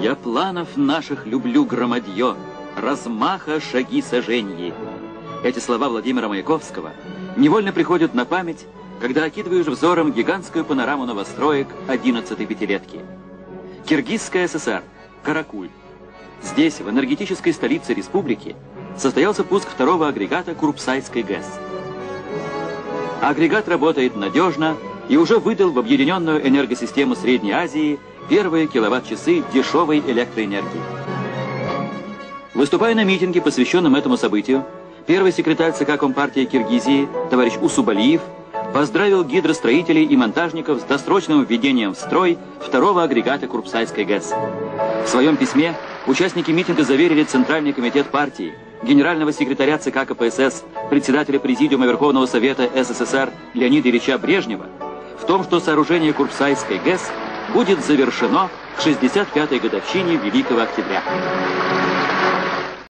Я планов наших люблю громадье, размаха шаги соженьи. Эти слова Владимира Маяковского невольно приходят на память, когда окидываешь взором гигантскую панораму новостроек 11-й пятилетки. Киргизская ССР, Каракуль. Здесь, в энергетической столице республики, состоялся пуск второго агрегата Курпсайской ГЭС. Агрегат работает надежно и уже выдал в объединенную энергосистему Средней Азии первые киловатт-часы дешевой электроэнергии. Выступая на митинге, посвященном этому событию, первый секретарь ЦК Компартии Киргизии, товарищ Усубалиев, поздравил гидростроителей и монтажников с досрочным введением в строй второго агрегата Курпсайской ГЭС. В своем письме участники митинга заверили Центральный комитет партии, генерального секретаря ЦК КПСС, председателя Президиума Верховного Совета СССР Леонида Ильича Брежнева в том, что сооружение Курпсайской ГЭС будет завершено к 65-й годовщине Великого Октября.